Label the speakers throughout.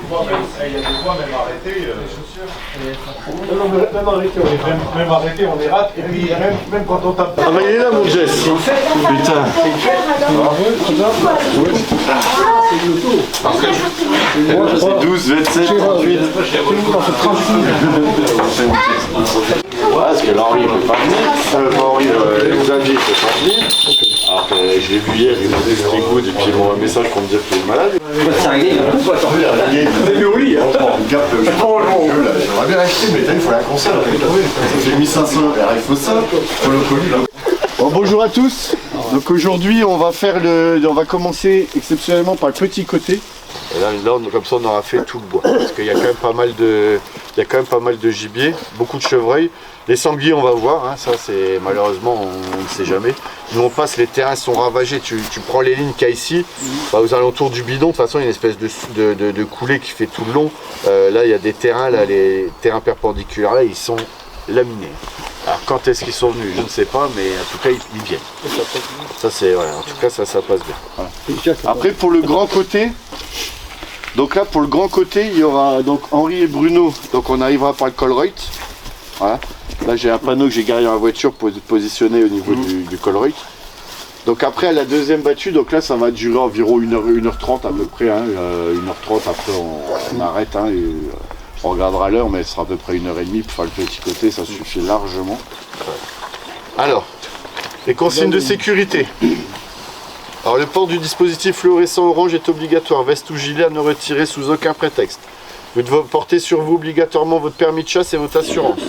Speaker 1: il y a des voies même arrêtées. Même arrêtées, même arrêtées, on les rate. Et puis même quand on tape.
Speaker 2: Ah bah il est là mon Jess. Putain. C'est 12, 27, 38. Ouais, parce que l'Henri ne peut pas venir. Xavier ne peut pas venir. Alors que je l'ai vu hier, il m'a dit que c'était good et puis il m'a envoyé un message pour me dire qu'il est malade.
Speaker 3: C'est réglé,
Speaker 2: Il est au lit, hein.
Speaker 4: J'aimerais bien l'acheter, mais il faut la conserve. J'ai mis 500, alors il faut ça, pour le colis là.
Speaker 2: Bon, bonjour à tous. Donc aujourd'hui on va commencer exceptionnellement par le petit côté. Et là, comme ça on aura fait tout le bois. Parce qu'il y a quand même pas mal de gibier, beaucoup de chevreuils. Les sangliers on va voir, hein, ça c'est malheureusement on ne sait jamais. Nous on passe, les terrains sont ravagés, tu prends les lignes qu'il y a ici, bah, aux alentours du bidon, de toute façon il y a une espèce de coulée qui fait tout le long. Là il y a des terrains, là, les terrains perpendiculaires là ils sont laminés. Alors quand est-ce qu'ils sont venus, je ne sais pas, mais en tout cas ils viennent. Ça c'est, ouais, en tout cas ça passe bien. Voilà. Après pour le grand côté, donc là pour le grand côté il y aura donc Henri et Bruno, donc on arrivera par le Colruyt. Voilà. Là j'ai un panneau que j'ai garé dans la voiture positionné au niveau du Colruyt. Donc après à la deuxième battue, donc là ça va durer environ 1h30 à peu près, hein, 1h30 après on arrête, hein, et, on regardera l'heure mais ce sera à peu près 1h30 pour faire le petit côté, ça suffit largement. Alors, les consignes de sécurité. Alors le port du dispositif fluorescent orange est obligatoire, veste ou gilet à ne retirer sous aucun prétexte. Vous devez porter sur vous obligatoirement votre permis de chasse et votre assurance.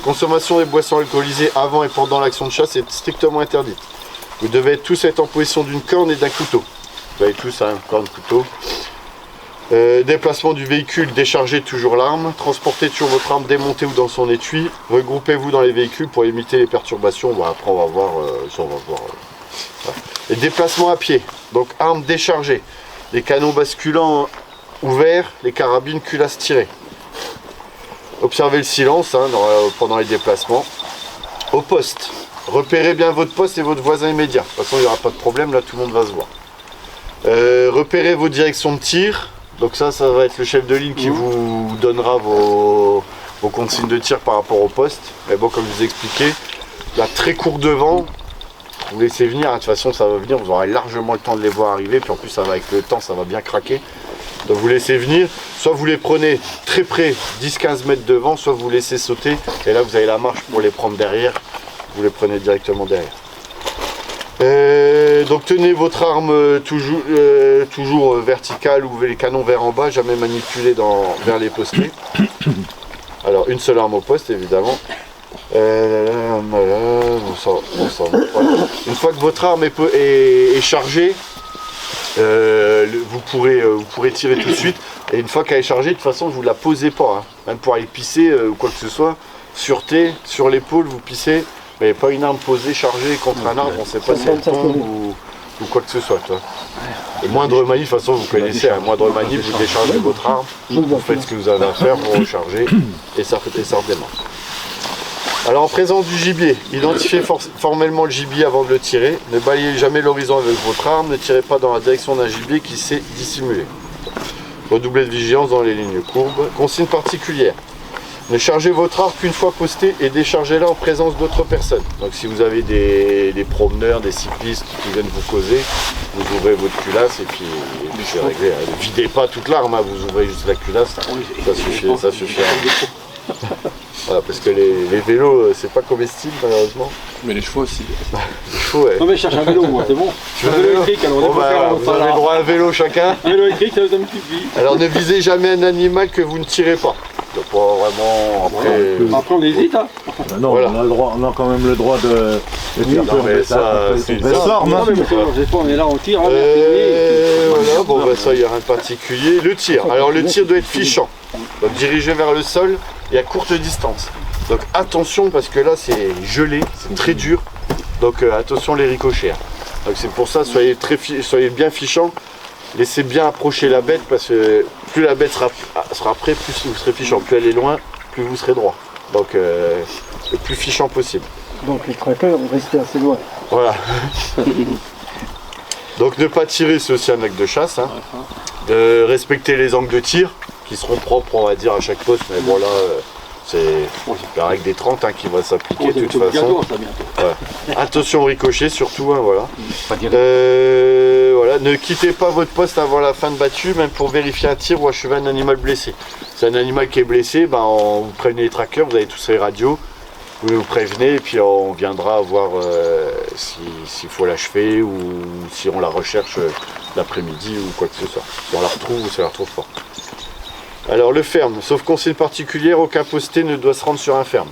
Speaker 2: Consommation des boissons alcoolisées avant et pendant l'action de chasse est strictement interdite. Vous devez tous être en possession d'une corne et d'un couteau. Vous avez tous un corne, couteau. Déplacement du véhicule, déchargez toujours l'arme. Transportez toujours votre arme démontée ou dans son étui. Regroupez-vous dans les véhicules pour éviter les perturbations. Bon, après on va voir. Voilà. Les déplacements à pied. Donc armes déchargées. Les canons basculants ouverts. Les carabines culasses tirées. Observez le silence, hein, pendant les déplacements. Au poste, repérez bien votre poste et votre voisin immédiat. De toute façon, il n'y aura pas de problème, là tout le monde va se voir. Repérez vos directions de tir. Donc ça va être le chef de ligne qui vous donnera vos consignes de tir par rapport au poste. Mais bon, comme je vous ai expliqué, là très court devant, vous laissez venir, hein, de toute façon ça va venir, vous aurez largement le temps de les voir arriver, puis en plus ça va avec le temps, ça va bien craquer. Donc vous laissez venir, soit vous les prenez très près, 10-15 mètres devant, soit vous laissez sauter, et là vous avez la marche pour les prendre derrière, vous les prenez directement derrière. Donc tenez votre arme toujours verticale ou les canons vers en bas, jamais manipulé vers les postés. Alors une seule arme au poste évidemment. Voilà. Une fois que votre arme est chargée, vous pourrez tirer tout de suite. Et une fois qu'elle est chargée, de toute façon vous ne la posez pas, hein. Même pour aller pisser ou quoi que ce soit, sûreté, sur l'épaule vous pissez, mais pas une arme posée, chargée contre un arbre, on ne sait pas si elle tombe ou quoi que ce soit. Toi. Et moindre manip, de toute façon vous connaissez, hein, moindre manip, vous déchargez votre arme, vous faites ce que vous avez à faire, vous rechargez et ça redémarre. Alors en présence du gibier, identifiez formellement le gibier avant de le tirer, ne balayez jamais l'horizon avec votre arme, ne tirez pas dans la direction d'un gibier qui s'est dissimulé. Redoublez de vigilance dans les lignes courbes. Consigne particulière. Ne chargez votre arme qu'une fois postée et déchargez-la en présence d'autres personnes. Donc si vous avez des promeneurs, des cyclistes qui viennent vous causer, vous ouvrez votre culasse et puis c'est réglé. Ne videz pas toute l'arme, hein, vous ouvrez juste la culasse, ça suffit. Voilà, parce que les vélos, c'est pas comestible malheureusement.
Speaker 5: Mais les chevaux aussi.
Speaker 2: Les chevaux, ouais.
Speaker 3: Non mais je cherche un vélo moi, c'est bon.
Speaker 2: Tu veux un vélo électrique, alors
Speaker 3: bon,
Speaker 2: vous avez droit à un vélo chacun.
Speaker 3: Un vélo électrique, ça me suffit.
Speaker 2: Alors ne visez jamais un animal que vous ne tirez pas. Donc pas vraiment après.
Speaker 3: Après on hésite, hein.
Speaker 4: Non, voilà. On a quand même le droit de faire
Speaker 2: c'est ça.
Speaker 3: Non mais des fois on est là, on tire.
Speaker 2: Voilà, bon bah ça il n'y a rien de particulier. Le tir. Alors le tir doit être fichant. Donc dirigé vers le sol et à courte distance. Donc attention parce que là c'est gelé, c'est très dur. Donc attention les ricochets. Donc c'est pour ça soyez bien fichant. Laissez bien approcher la bête parce que plus la bête sera près, plus vous serez fichant. Plus elle est loin, plus vous serez droit. Donc le plus fichant possible.
Speaker 6: Donc les traqueurs vont rester assez loin.
Speaker 2: Voilà. Donc ne pas tirer, c'est aussi un acte de chasse. Hein. respecter les angles de tir qui seront propres, on va dire, à chaque poste. Mais bon là, c'est la règle des 30 hein, qui va s'appliquer de toute façon. Ouais. Attention au ricochet surtout, hein, voilà. Voilà. Ne quittez pas votre poste avant la fin de battue, même pour vérifier un tir ou achever un animal blessé. Si un animal qui est blessé, ben, vous prévenez les trackers, vous avez tous les radios, vous nous prévenez et puis on viendra voir s'il faut l'achever ou si on la recherche l'après-midi ou quoi que ce soit. Si on la retrouve ou si on la retrouve pas. Alors le ferme, sauf consigne particulière, aucun posté ne doit se rendre sur un ferme.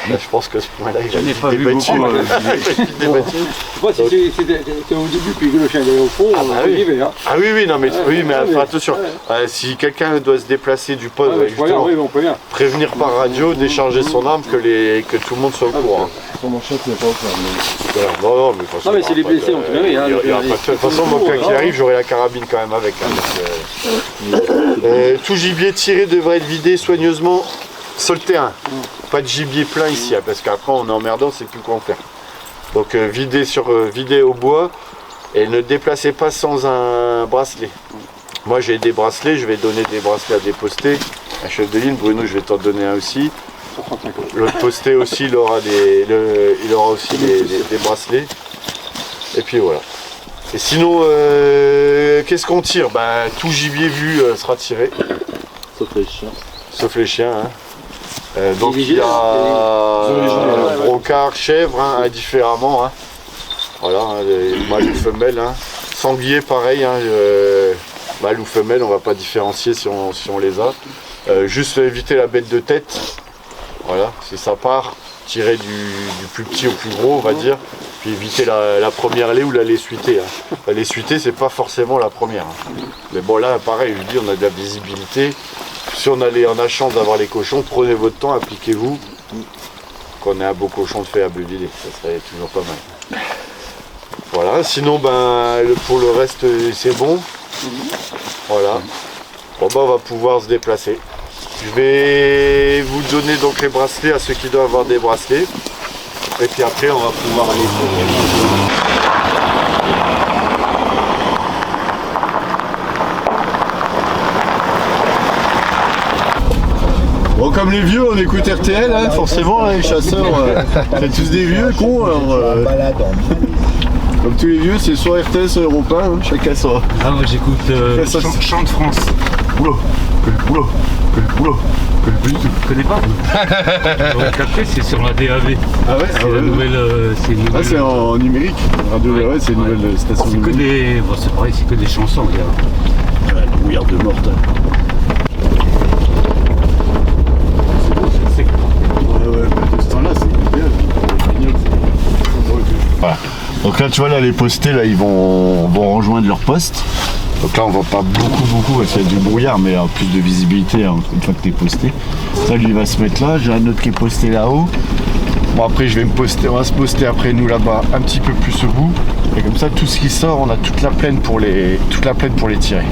Speaker 2: Je pense que ce point-là, il a été débattu.
Speaker 3: Je sais pas si c'était au début puis que le chien est au fond,
Speaker 2: Ah oui, non mais, mais attention, si quelqu'un doit se déplacer du poste, prévenir par radio, décharger son arme, que tout le monde soit au courant.
Speaker 6: Mon chef n'est pas au ferme.
Speaker 2: Non, mais
Speaker 3: c'est les blessés, on peut rien.
Speaker 2: De toute façon, moi, quand il arrive, j'aurai la carabine quand même avec. Tout gibier tiré devrait être vidé soigneusement sur le terrain. Pas de gibier plein ici, hein, parce qu'après on est emmerdant, on sait plus quoi en faire. Donc vider au bois et ne déplacez pas sans un bracelet. Moi j'ai des bracelets, je vais donner des bracelets à déposter. Un chef de ligne, Bruno, je vais t'en donner un aussi. L'autre posté aussi, il aura aussi des bracelets. Et puis voilà. Et sinon, qu'est-ce qu'on tire? Tout gibier vu sera tiré.
Speaker 3: Sauf les chiens.
Speaker 2: Sauf les chiens. Hein. Donc il y a brocard, chèvre, hein, indifféremment. Hein. Voilà, hein, les mâles ou femelles. Hein. Sanglier pareil, hein, mâle ou femelle, on va pas différencier si on les a. Juste éviter la bête de tête. Voilà, si ça part, tirer du plus petit au plus gros, on va dire. Puis éviter la première lait ou la l'essuité. Hein. La l'essuité, c'est pas forcément la première. Hein. Mais bon là, pareil, je dis, on a de la visibilité. Si on a chance d'avoir les cochons, prenez votre temps, appliquez-vous. Qu'on ait un beau cochon de fait à vider, ça serait toujours pas mal. Voilà, sinon pour le reste c'est bon. Voilà. Bon on va pouvoir se déplacer. Je vais vous donner donc les bracelets à ceux qui doivent avoir des bracelets. Et puis après on va pouvoir aller. Bon, comme les vieux, on écoute RTL, hein, forcément, hein, les chasseurs, c'est tous des vieux cons. Alors, comme tous les vieux, c'est soit RTL, soit Europe 1, hein, chacun soi.
Speaker 5: Ah, moi j'écoute Chant de France.
Speaker 2: Oula,
Speaker 5: Je connais pas. Le café, c'est sur la DAV.
Speaker 2: Ah ouais,
Speaker 5: c'est la nouvelle.
Speaker 2: Ah, c'est en numérique. Radio DAV, c'est une nouvelle station.
Speaker 5: C'est que des. Bon, c'est pareil, c'est que des chansons, regarde.
Speaker 2: Ouais, le brouillard de morte. Voilà. Donc là tu vois là les postés là ils vont rejoindre leur poste. Donc là on voit pas beaucoup parce qu'il y a du brouillard mais en plus de visibilité hein, une fois que tu es posté. Ça lui va se mettre là, j'ai un autre qui est posté là-haut. Bon après on va se poster après nous là-bas un petit peu plus au bout. Et comme ça tout ce qui sort on a toute la plaine pour les tirer.